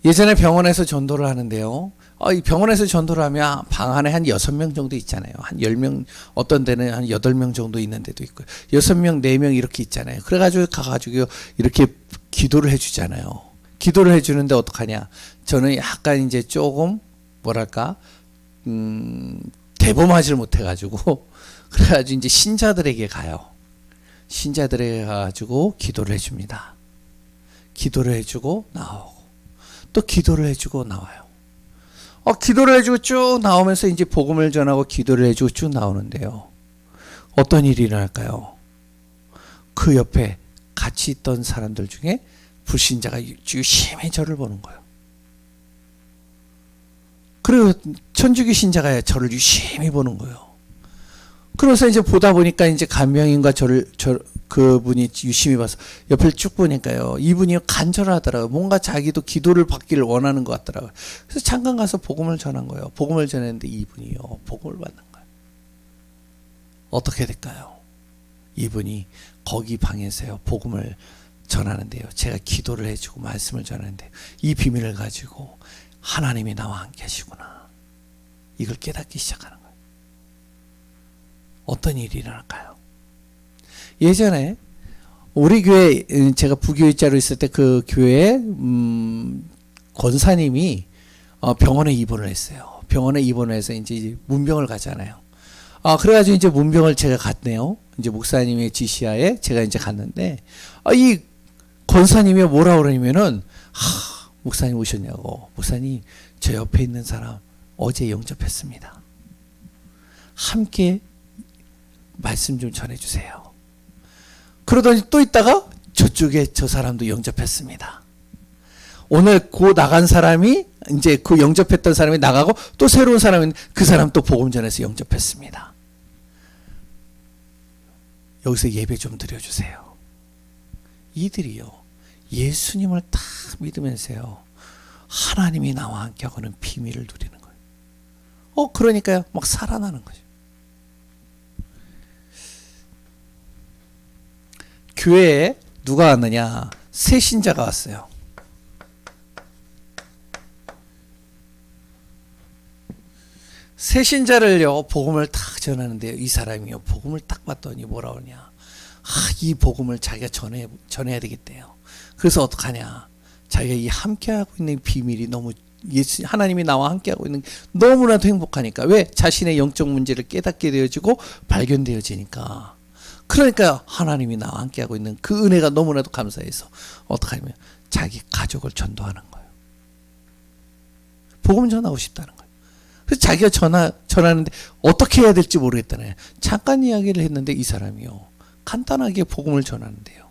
[SPEAKER 1] 예전에 병원에서 전도를 하는데요. 이 병원에서 전도를 하면 방 안에 한 6명 정도 있잖아요. 한 10명, 어떤 데는 한 8명 정도 있는 데도 있고, 6명, 4명 이렇게 있잖아요. 그래가지고 가가지고 이렇게 기도를 해주잖아요. 기도를 해주는데 어떡하냐. 저는 약간 이제 조금, 뭐랄까, 대범하지를 못해가지고, 그래가지고 이제 신자들에게 가요. 신자들에게 가가지고 기도를 해줍니다. 기도를 해주고 나오고, 또 기도를 해주고 나와요. 기도를 해주고 쭉 나오면서 이제 복음을 전하고 기도를 해주고 쭉 나오는데요. 어떤 일이 일어날까요? 그 옆에 같이 있던 사람들 중에 불신자가 유심히 저를 보는 거예요. 그리고 천주교 신자가 저를 유심히 보는 거예요. 그래서 이제 보다 보니까 이제 간병인과 그분이 유심히 봐서 옆을 쭉 보니까요. 이분이 간절하더라고요. 뭔가 자기도 기도를 받기를 원하는 것 같더라고요. 그래서 잠깐 가서 복음을 전한 거예요. 복음을 전했는데 이분이요. 복음을 받는 거예요. 어떻게 될까요? 이분이 거기 방에서요. 복음을 전하는데요. 제가 기도를 해주고 말씀을 전하는데 이 비밀을 가지고 하나님이 나와 함께 하시구나. 이걸 깨닫기 시작하는 거예요. 어떤 일이 일어날까요? 예전에 우리 교회, 제가 부교육자로 있을 때 그 교회에 권사님이 병원에 입원을 했어요. 병원에 입원을 해서 이제 문병을 가잖아요. 그래가지고 이제 문병을 제가 갔네요. 이제 목사님의 지시하에 제가 이제 갔는데 이 권사님이 뭐라 그러냐면은 목사님 오셨냐고. 목사님, 저 옆에 있는 사람 어제 영접했습니다. 함께 말씀 좀 전해주세요. 그러더니 또 있다가 저쪽에 저 사람도 영접했습니다. 오늘 그 나간 사람이 이제 그 영접했던 사람이 나가고 또 새로운 사람이 그 사람 또 복음 전해서 영접했습니다. 여기서 예배 좀 드려주세요. 이들이요. 예수님을 딱 믿으면서요. 하나님이 나와 함께하고는 비밀을 누리는 거예요. 그러니까요. 막 살아나는 거죠. 교회에 누가 왔느냐? 새 신자가 왔어요. 새 신자를요, 복음을 딱 전하는데요. 이 사람이요, 복음을 딱 봤더니 뭐라 그러냐? 이 복음을 자기가 전해야 되겠대요. 그래서 어떡하냐? 자기가 이 함께하고 있는 비밀이 너무 하나님이 나와 함께하고 있는 게 너무나도 행복하니까. 왜? 자신의 영적 문제를 깨닫게 되어지고 발견되어지니까. 그러니까 하나님이 나와 함께하고 있는 그 은혜가 너무나도 감사해서 어떡하냐면 자기 가족을 전도하는 거예요. 복음 전하고 싶다는 거예요. 그래서 자기가 전하는데 어떻게 해야 될지 모르겠다네. 잠깐 이야기를 했는데 이 사람이요. 간단하게 복음을 전하는데요.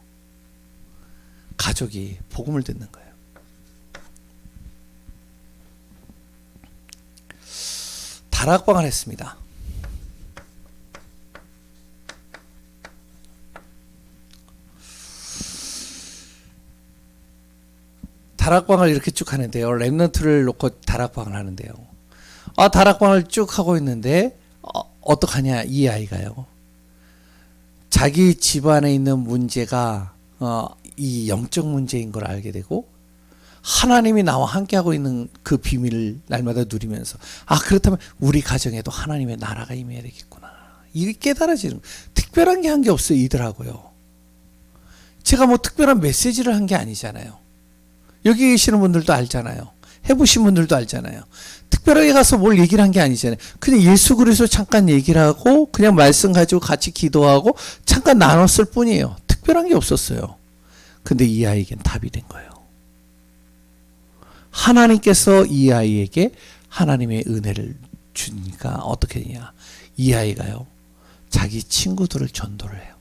[SPEAKER 1] 가족이 복음을 듣는 거예요. 다락방을 했습니다. 다락방을 이렇게 쭉 하는데요. 랩넌트를 놓고 다락방을 하는데요. 다락방을 쭉 하고 있는데 어떡하냐 이 아이가요. 자기 집안에 있는 문제가 이 영적 문제인 걸 알게 되고 하나님이 나와 함께하고 있는 그 비밀을 날마다 누리면서 그렇다면 우리 가정에도 하나님의 나라가 임해야 되겠구나. 이게 깨달아지는 특별한 게 한 게 없어요. 이들하고요. 제가 뭐 특별한 메시지를 한 게 아니잖아요. 여기 계시는 분들도 알잖아요. 해보신 분들도 알잖아요. 특별하게 가서 뭘 얘기를 한 게 아니잖아요. 그냥 예수 그리스도 잠깐 얘기를 하고 그냥 말씀 가지고 같이 기도하고 잠깐 나눴을 뿐이에요. 특별한 게 없었어요. 근데 이 아이에겐 답이 된 거예요. 하나님께서 이 아이에게 하나님의 은혜를 주니까 어떻게 되냐. 이 아이가요. 자기 친구들을 전도를 해요.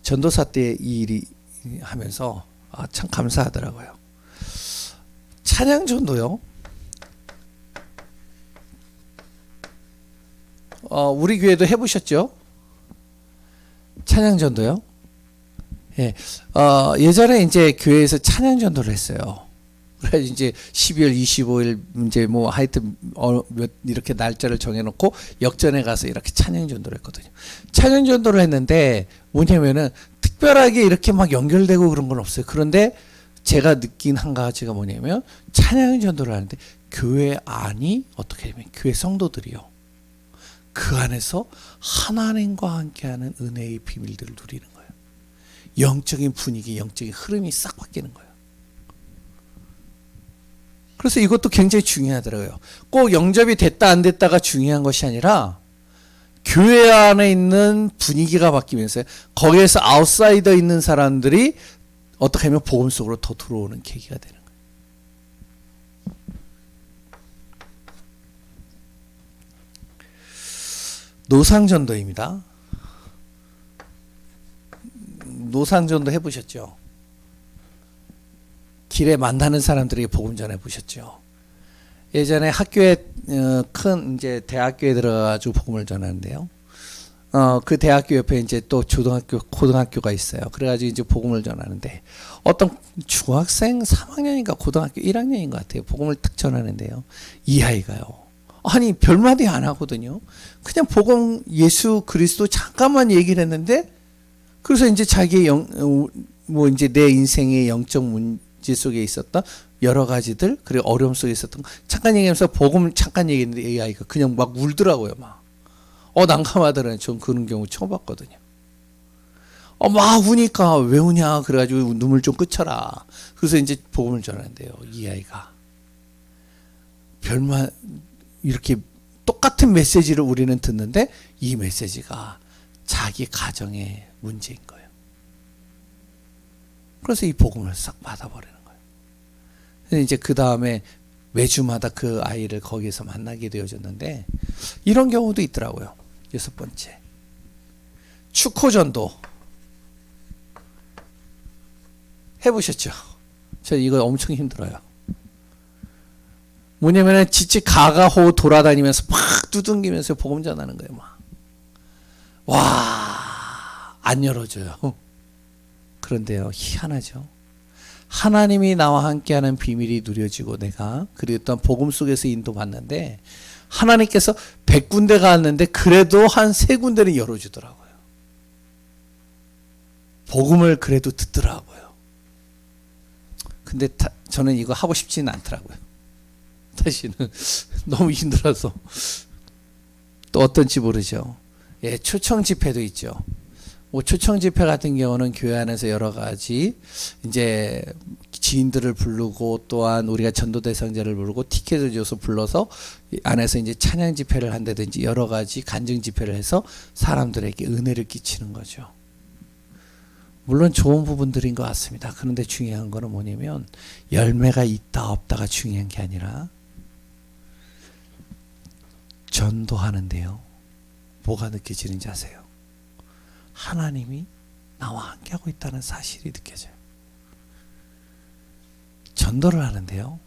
[SPEAKER 1] 전도사 때 이 일이 하면서 참 감사하더라고요. 찬양 전도요. 우리 교회도 해보셨죠? 찬양 전도요. 예. 예전에 이제 교회에서 찬양 전도를 했어요. 그래서 이제 12월 25일 이제 뭐 하여튼 이렇게 날짜를 정해놓고 역전에 가서 이렇게 찬양 전도를 했거든요. 찬양 전도를 했는데 뭐냐면은 특별하게 이렇게 막 연결되고 그런 건 없어요. 그런데 제가 느낀 한 가지가 뭐냐면 찬양 전도를 하는데 교회 안이 어떻게 되면 교회 성도들이요. 그 안에서 하나님과 함께하는 은혜의 비밀들을 누리는 거예요. 영적인 분위기, 영적인 흐름이 싹 바뀌는 거예요. 그래서 이것도 굉장히 중요하더라고요. 꼭 영접이 됐다 안 됐다가 중요한 것이 아니라 교회 안에 있는 분위기가 바뀌면서 거기에서 아웃사이더 있는 사람들이 어떻게 하면 복음 속으로 더 들어오는 계기가 되는 거예요. 노상전도입니다. 노상전도 해보셨죠? 길에 만나는 사람들에게 복음 전해 보셨죠? 예전에 학교에 큰 이제 대학교에 들어가가지고 복음을 전하는데요. 그 대학교 옆에 이제 또 초등학교, 고등학교가 있어요. 그래가지고 이제 복음을 전하는데 어떤 중학생 3학년인가 고등학교 1학년인 것 같아요. 복음을 딱 전하는데요. 이 아이가요. 아니 별말이 안 하거든요. 그냥 복음 예수 그리스도 잠깐만 얘기를 했는데 그래서 이제 자기의 뭐 이제 내 인생의 영적 문제 속에 있었던 여러 가지들 그리고 어려움 속에 있었던 거 잠깐 얘기하면서 복음 잠깐 얘기했는데 이 아이가 그냥 막 울더라고요. 막 난감하더라고요. 전 그런 경우 처음 봤거든요. 막 우니까 왜 우냐 그래가지고 눈물 좀 그쳐라. 그래서 이제 복음을 전하는데요. 이 아이가 별말 이렇게 똑같은 메시지를 우리는 듣는데 이 메시지가 자기 가정의 문제인 거예요. 그래서 이 복음을 싹 받아버리는 거예요. 그래서 이제 그 다음에 매주마다 그 아이를 거기에서 만나게 되어졌는데 이런 경우도 있더라고요. 6번째, 축호전도 해보셨죠? 저 이거 엄청 힘들어요. 뭐냐면은 지치 가가호 돌아다니면서 막 두둥기면서 복음 전하는 거예요. 막. 와, 안 열어줘요. 그런데요, 희한하죠. 하나님이 나와 함께하는 비밀이 누려지고 내가 그리고 또한 복음 속에서 인도받는데 하나님께서 100군데 갔는데 그래도 한 3군데는 열어주더라고요. 복음을 그래도 듣더라고요. 근데 저는 이거 하고 싶지는 않더라고요. 다시는 너무 힘들어서. 또 어떤지 모르죠. 예, 초청 집회도 있죠. 뭐 초청 집회 같은 경우는 교회 안에서 여러 가지 이제 지인들을 부르고 또한 우리가 전도 대상자를 부르고 티켓을 줘서 불러서 안에서 이제 찬양 집회를 한다든지 여러 가지 간증 집회를 해서 사람들에게 은혜를 끼치는 거죠. 물론 좋은 부분들인 것 같습니다. 그런데 중요한 거는 뭐냐면 열매가 있다 없다가 중요한 게 아니라 전도하는데요. 뭐가 느껴지는지 아세요? 하나님이 나와 함께하고 있다는 사실이 느껴져요. 전도를 하는데요.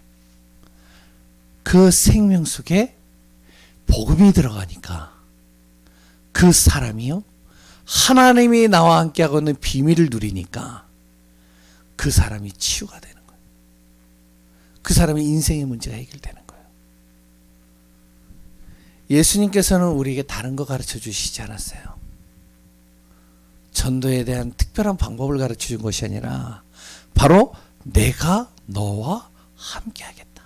[SPEAKER 1] 그 생명 속에 복음이 들어가니까 그 사람이요. 하나님이 나와 함께하고 있는 비밀을 누리니까 그 사람이 치유가 되는 거예요. 그 사람의 인생의 문제가 해결되는 거예요. 예수님께서는 우리에게 다른 거 가르쳐 주시지 않았어요. 전도에 대한 특별한 방법을 가르쳐 준 것이 아니라 바로 내가 너와 함께 하겠다.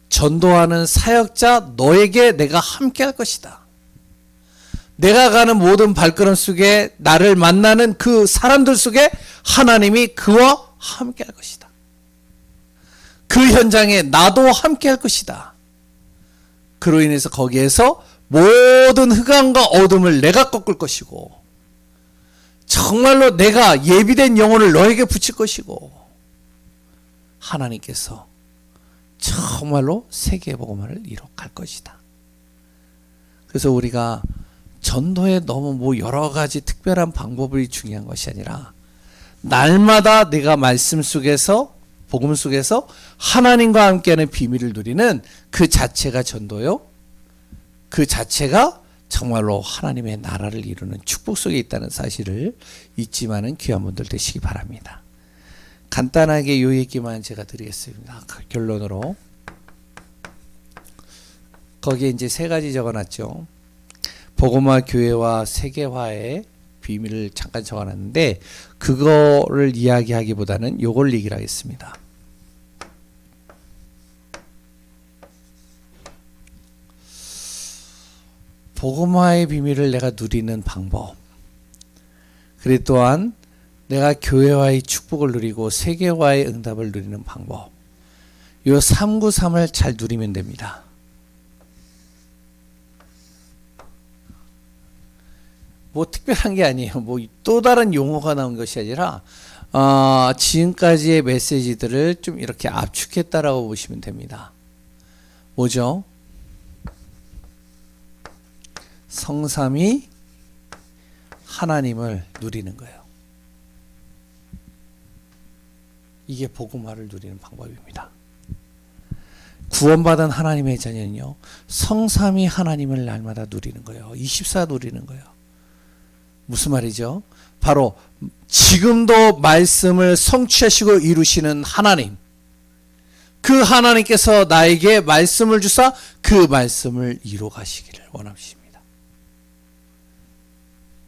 [SPEAKER 1] 전도하는 사역자 너에게 내가 함께 할 것이다. 내가 가는 모든 발걸음 속에 나를 만나는 그 사람들 속에 하나님이 그와 함께 할 것이다. 그 현장에 나도 함께 할 것이다. 그로 인해서 거기에서 모든 흑암과 어둠을 내가 꺾을 것이고 정말로 내가 예비된 영혼을 너에게 붙일 것이고 하나님께서 정말로 세계의 복음을 이룩할 것이다. 그래서 우리가 전도에 너무 뭐 여러 가지 특별한 방법이 중요한 것이 아니라 날마다 내가 말씀 속에서 복음 속에서 하나님과 함께하는 비밀을 누리는 그 자체가 전도요. 그 자체가 정말로 하나님의 나라를 이루는 축복 속에 있다는 사실을 잊지만은 귀한 분들 되시기 바랍니다. 간단하게 이 얘기만 제가 드리겠습니다. 결론으로 거기에 이제 3가지 적어놨죠. 복음화 교회와 세계화의 비밀을 잠깐 적어놨는데 그거를 이야기하기보다는 요걸 얘기를 하겠습니다. 복음화의 비밀을 내가 누리는 방법, 그리고 또한 내가 교회와의 축복을 누리고 세계와의 응답을 누리는 방법, 요 393을 잘 누리면 됩니다. 뭐 특별한 게 아니에요. 뭐 또 다른 용어가 나온 것이 아니라 지금까지의 메시지들을 좀 이렇게 압축했다라고 보시면 됩니다. 뭐죠? 성삼위 하나님을 누리는 거예요. 이게 복음화를 누리는 방법입니다. 구원받은 하나님의 자녀는요, 성삼위 하나님을 날마다 누리는 거예요. 24 누리는 거예요. 무슨 말이죠? 바로 지금도 말씀을 성취하시고 이루시는 하나님, 그 하나님께서 나에게 말씀을 주사 그 말씀을 이루어 가시기를 원하십니다.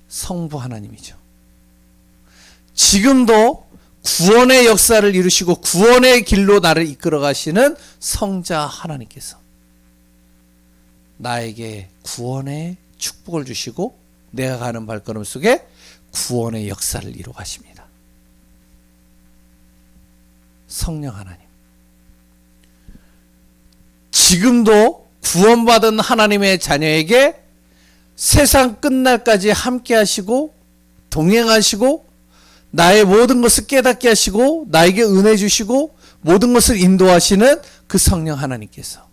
[SPEAKER 1] 성부 하나님이죠. 지금도 구원의 역사를 이루시고 구원의 길로 나를 이끌어 가시는 성자 하나님께서 나에게 구원의 축복을 주시고 내가 가는 발걸음 속에 구원의 역사를 이루어 가십니다. 성령 하나님. 지금도 구원받은 하나님의 자녀에게 세상 끝날까지 함께 하시고 동행하시고 나의 모든 것을 깨닫게 하시고 나에게 은혜 주시고 모든 것을 인도하시는 그 성령 하나님께서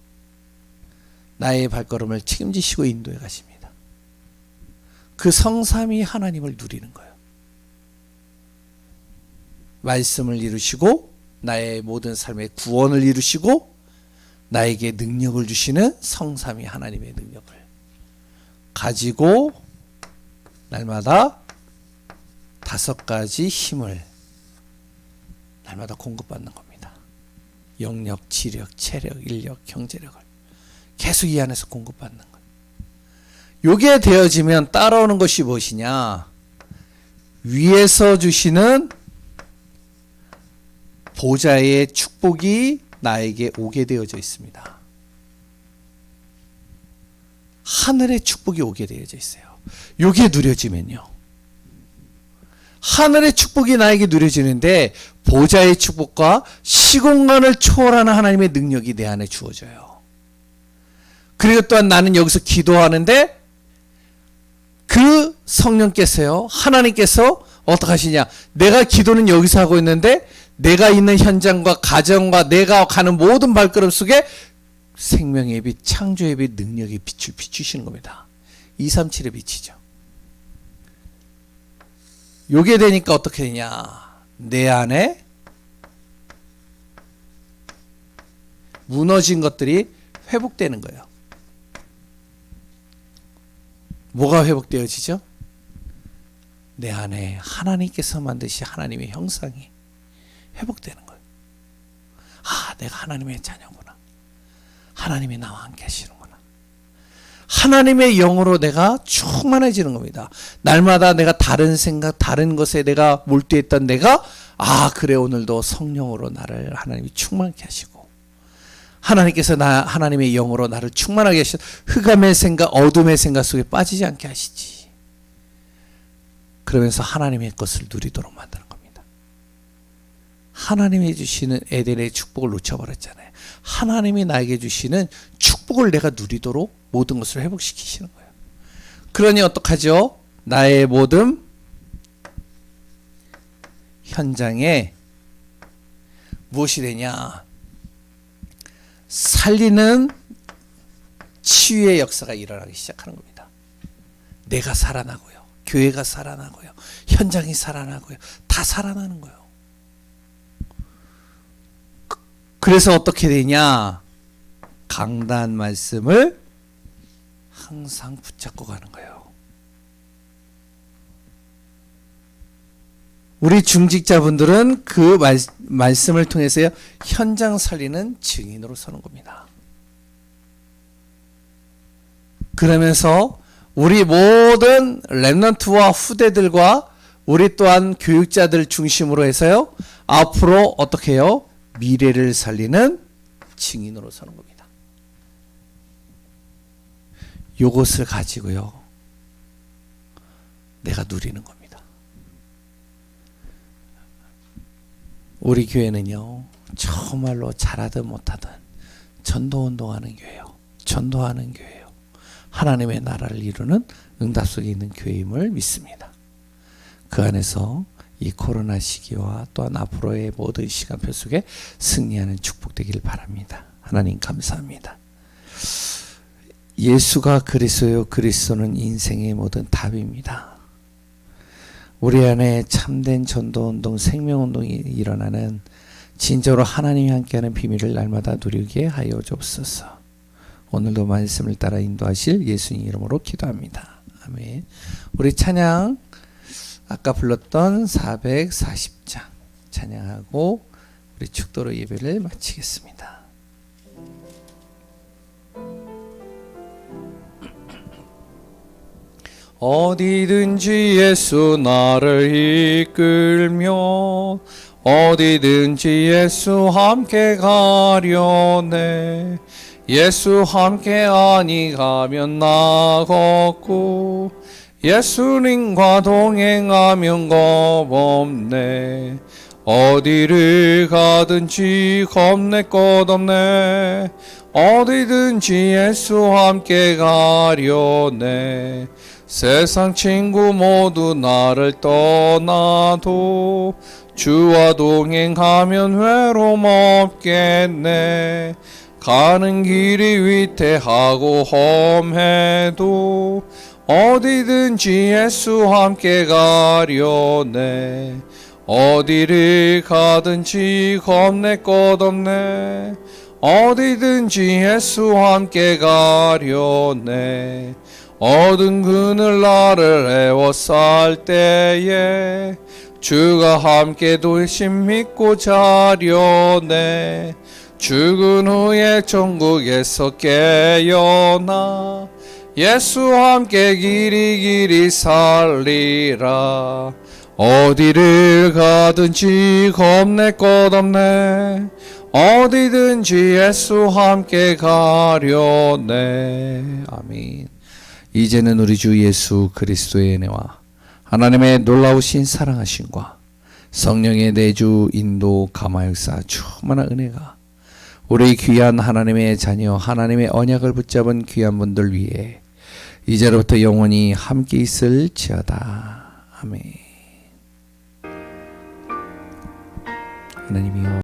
[SPEAKER 1] 나의 발걸음을 책임지시고 인도해 가십니다. 그 성삼위 하나님을 누리는 거예요. 말씀을 이루시고 나의 모든 삶의 구원을 이루시고 나에게 능력을 주시는 성삼위 하나님의 능력을 가지고 날마다 5가지 힘을 날마다 공급받는 겁니다. 영력, 지력, 체력, 인력, 경제력을 계속 이 안에서 공급받는 거예요. 요게 되어지면 따라오는 것이 무엇이냐? 위에서 주시는 보좌의 축복이 나에게 오게 되어져 있습니다. 하늘의 축복이 오게 되어져 있어요. 요게 누려지면요, 하늘의 축복이 나에게 누려지는데 보좌의 축복과 시공간을 초월하는 하나님의 능력이 내 안에 주어져요. 그리고 또한 나는 여기서 기도하는데 그 성령께서요, 하나님께서 어떻게 하시냐? 내가 기도는 여기서 하고 있는데 내가 있는 현장과 가정과 내가 가는 모든 발걸음 속에 생명의 빛, 창조의 빛, 능력의 빛을 비추시는 겁니다. 237의 빛이죠. 요게 되니까 어떻게 되냐? 내 안에 무너진 것들이 회복되는 거예요. 뭐가 회복되어지죠? 내 안에 하나님께서 만드신 하나님의 형상이 회복되는 거예요. 아, 내가 하나님의 자녀구나. 하나님이 나와 함께 하시는구나. 하나님의 영으로 내가 충만해지는 겁니다. 날마다 내가 다른 생각, 다른 것에 내가 몰두했던 내가, 아, 그래, 오늘도 성령으로 나를 하나님이 충만하게 하시고, 하나님께서 하나님의 영으로 나를 충만하게 하셔 흑암의 생각, 어둠의 생각 속에 빠지지 않게 하시지. 그러면서 하나님의 것을 누리도록 만드는 겁니다. 하나님이 주시는 에덴의 축복을 놓쳐버렸잖아요. 하나님이 나에게 주시는 축복을 내가 누리도록 모든 것을 회복시키시는 거예요. 그러니 어떡하죠? 나의 모든 현장에 무엇이 되냐? 살리는 치유의 역사가 일어나기 시작하는 겁니다. 내가 살아나고요. 교회가 살아나고요. 현장이 살아나고요. 다 살아나는 거예요. 그래서 어떻게 되냐? 강단 말씀을 항상 붙잡고 가는 거예요. 우리 중직자분들은 그 말씀을 통해서 현장 살리는 증인으로 서는 겁니다. 그러면서 우리 모든 렘넌트와 후대들과 우리 또한 교육자들 중심으로 해서요, 앞으로 어떻게 해요? 미래를 살리는 증인으로 서는 겁니다. 요것을 가지고요, 내가 누리는 겁니다. 우리 교회는요, 정말로 잘하든 못하든 전도운동하는 교회요, 전도하는 교회요, 하나님의 나라를 이루는 응답 속에 있는 교회임을 믿습니다. 그 안에서 이 코로나 시기와 또한 앞으로의 모든 시간표 속에 승리하는 축복되길 바랍니다. 하나님 감사합니다. 예수가 그리스도요, 그리스도는 인생의 모든 답입니다. 우리 안에 참된 전도운동, 생명운동이 일어나는 진정으로 하나님이 함께하는 비밀을 날마다 누리게 하여 주옵소서. 오늘도 말씀을 따라 인도하실 예수님 이름으로 기도합니다. 아멘. 우리 찬양 아까 불렀던 440장 찬양하고 우리 축도로 예배를 마치겠습니다. 어디든지 예수 나를 이끌며 어디든지 예수 함께 가려네. 예수 함께 아니 가면 나 걷고 예수님과 동행하면 겁없네. 어디를 가든지 겁낼 것 없네. 어디든지 예수 함께 가려네. 세상 친구 모두 나를 떠나도 주와 동행하면 외로움 없겠네. 가는 길이 위태하고 험해도 어디든지 예수 함께 가려네. 어디를 가든지 겁낼 것 없네. 어디든지 예수 함께 가려네. 어두운 그늘 나를 에워쌀 때에 주가 함께 돌심 믿고 자려네. 죽은 후에 천국에서 깨어나 예수 함께 길이 살리라. 어디를 가든지 겁낼 것 없네. 어디든지 예수 함께 가려네. 아멘. 이제는 우리 주 예수 그리스도의 은혜와 하나님의 놀라우신 사랑하심과 성령의 내주 인도 감화 역사 충만한 은혜가 우리 귀한 하나님의 자녀, 하나님의 언약을 붙잡은 귀한 분들 위해 이제로부터 영원히 함께 있을지어다. 아멘. 하나님이여